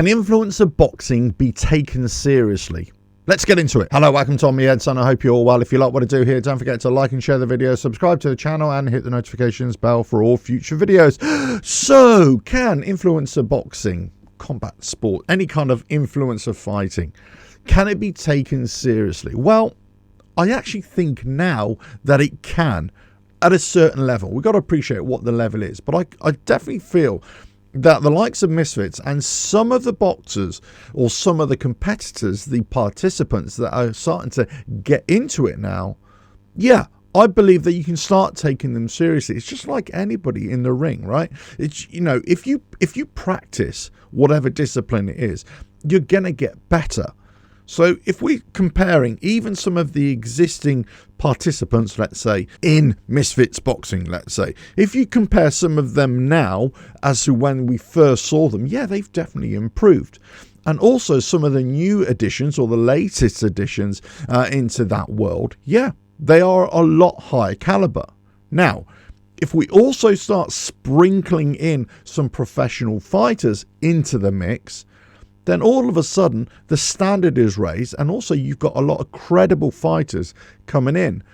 Can influencer boxing be taken seriously? Let's get into it. Hello, welcome to Me Edson. I hope you're all well. If you like what I do here, don't forget to like and share the video, subscribe to the channel, and hit the notifications bell for all future videos. So, can influencer boxing, combat sport, any kind of influencer fighting, can it be taken seriously? Well, I actually think now that it can at a certain level. We've got to appreciate what the level is, but I definitely feel that the likes of Misfits and some of the boxers or some of the competitors, the participants that are starting to get into it now, yeah, I believe that you can start taking them seriously. It's just like anybody in the ring, right? It's, you know, if you practice whatever discipline it is, you're gonna get better. So if we're comparing even some of the existing participants, let's say, in MisfitsBoxing, let's say, if you compare some of them now as to when we first saw them, yeah, they've definitely improved. And also some of the new additions or the latest additions into that world, yeah, they are a lot higher caliber. Now, if we also start sprinkling in some professional fighters into the mix, then all of a sudden the standard is raised, and also you've got a lot of credible fighters coming in.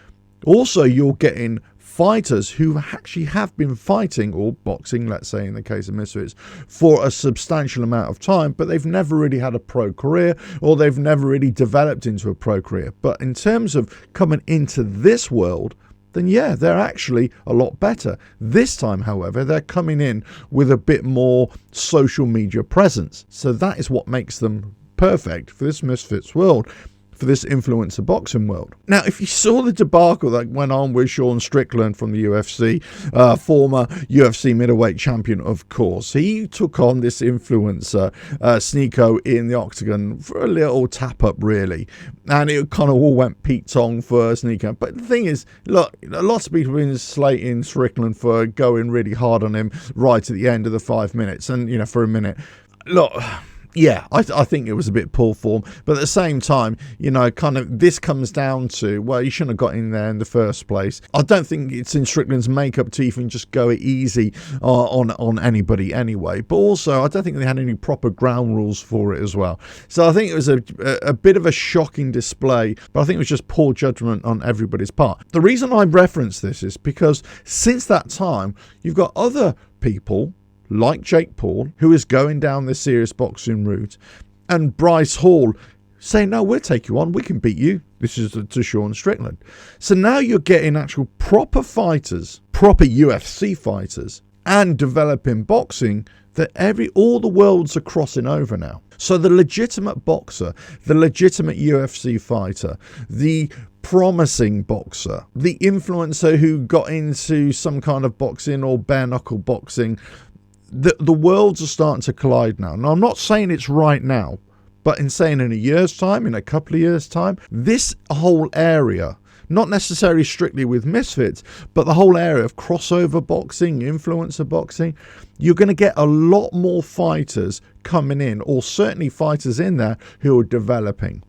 Also, you're getting fighters who actually have been fighting or boxing, let's say in the case of Misfits, for a substantial amount of time, but they've never really had a pro career or they've never really developed into a pro career. But in terms of coming into this world, then yeah, they're actually a lot better. This time, however, they're coming in with a bit more social media presence. So that is what makes them perfect for this Misfits world, for this influencer boxing world. Now, if you saw the debacle that went on with Sean Strickland from the UFC, former UFC middleweight champion, of course, he took on this influencer, Sneeko, in the octagon for a little tap up, really. And it kind of all went Pete Tong for Sneeko. But the thing is, look, lots of people have been slating Strickland for going really hard on him right at the end of the 5 minutes. And, you know, for a minute, look, yeah, I think it was a bit poor form, but at the same time, you know, kind of this comes down to, well, you shouldn't have got in there in the first place. I don't think it's in Strickland's makeup to even just go easy on anybody anyway, but also I don't think they had any proper ground rules for it as well. So I think it was a bit of a shocking display, but I think it was just poor judgment on everybody's part. The reason I reference this is because since that time, you've got other people like Jake Paul, who is going down the serious boxing route, and Bryce Hall saying, no, we'll take you on, we can beat you. This is to Sean Strickland. So now you're getting actual proper fighters, proper UFC fighters, and developing boxing that all the worlds are crossing over now. So the legitimate boxer, the legitimate UFC fighter, the promising boxer, the influencer who got into some kind of boxing or bare knuckle boxing, the worlds are starting to collide now. Now, I'm not saying it's right now, but in saying in a year's time, in a couple of years' time, this whole area, not necessarily strictly with Misfits, but the whole area of crossover boxing, influencer boxing, you're going to get a lot more fighters coming in, or certainly fighters in there who are developing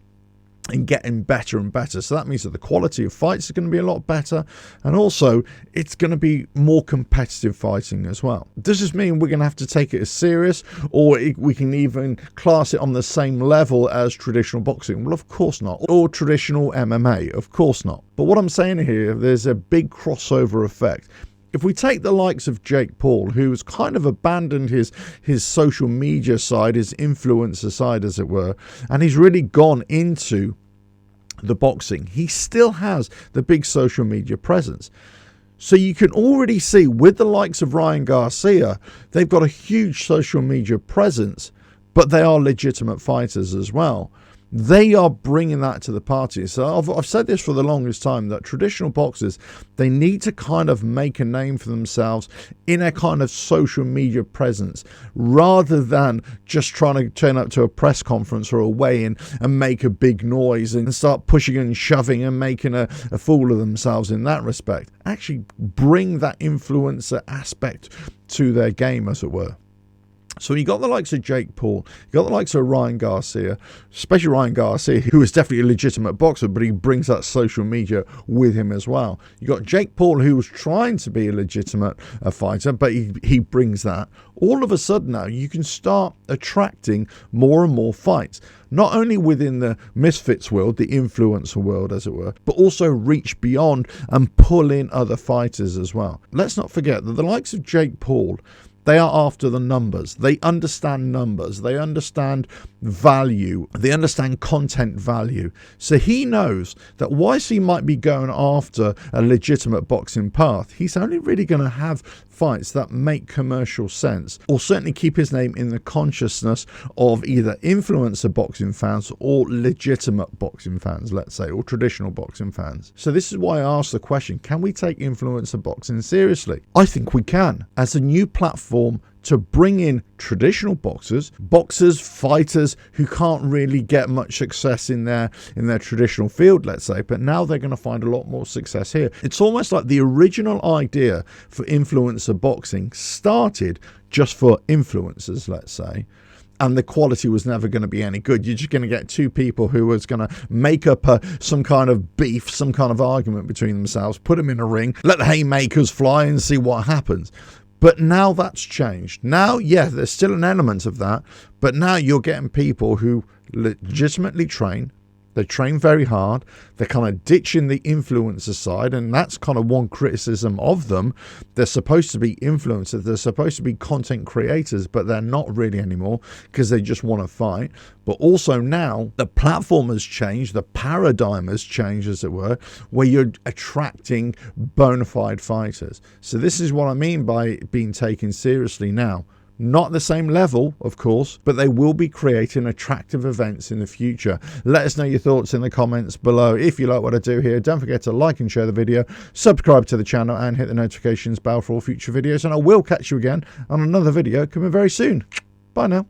and getting better and better. So that means that the quality of fights is going to be a lot better, and also it's going to be more competitive fighting as well. Does this mean we're going to have to take it as serious, or we can even class it on the same level as traditional boxing? Well, of course not. Or traditional MMA? Of course not. But what I'm saying here, there's a big crossover effect. If we take the likes of Jake Paul, who's kind of abandoned his social media side, his influencer side, as it were, and he's really gone into the boxing, he still has the big social media presence. So you can already see with the likes of Ryan Garcia, they've got a huge social media presence, but they are legitimate fighters as well. They are bringing that to the party. So I've said this for the longest time, that traditional boxers, they need to kind of make a name for themselves in a kind of social media presence, rather than just trying to turn up to a press conference or a weigh-in and make a big noise and start pushing and shoving and making a fool of themselves in that respect. Actually bring that influencer aspect to their game, as it were. So you got the likes of Jake Paul, you got the likes of Ryan Garcia, especially Ryan Garcia, who is definitely a legitimate boxer, but he brings that social media with him as well. You got Jake Paul, who was trying to be a legitimate fighter, but he brings that. All of a sudden now, you can start attracting more and more fights, not only within the Misfits world, the influencer world, as it were, but also reach beyond and pull in other fighters as well. Let's not forget that the likes of Jake Paul, they are after the numbers. They understand numbers. They understand value. They understand content value. So he knows that whilst he might be going after a legitimate boxing path, he's only really going to have fights that make commercial sense, or certainly keep his name in the consciousness of either influencer boxing fans or legitimate boxing fans, let's say, or traditional boxing fans. So this is why I asked the question, can we take influencer boxing seriously? I think we can, as a new platform to bring in traditional boxers, fighters who can't really get much success in their traditional field, let's say, but now they're going to find a lot more success here. It's almost like the original idea for influencer boxing started just for influencers, let's say, and the quality was never going to be any good. You're just going to get two people who was going to make up some kind of beef, some kind of argument between themselves, put them in a ring, let the haymakers fly and see what happens. But now that's changed. Now, yeah, there's still an element of that, but now you're getting people who legitimately train. They train very hard. They're kind of ditching the influencer side, and that's kind of one criticism of them. They're supposed to be influencers. They're supposed to be content creators, but they're not really anymore because they just want to fight. But also now the platform has changed. The paradigm has changed, as it were, where you're attracting bona fide fighters. So this is what I mean by being taken seriously now. Not the same level, of course, but they will be creating attractive events in the future. Let us know your thoughts in the comments below. If you like what I do here, don't forget to like and share the video, subscribe to the channel, and hit the notifications bell for all future videos. And I will catch you again on another video coming very soon. Bye now.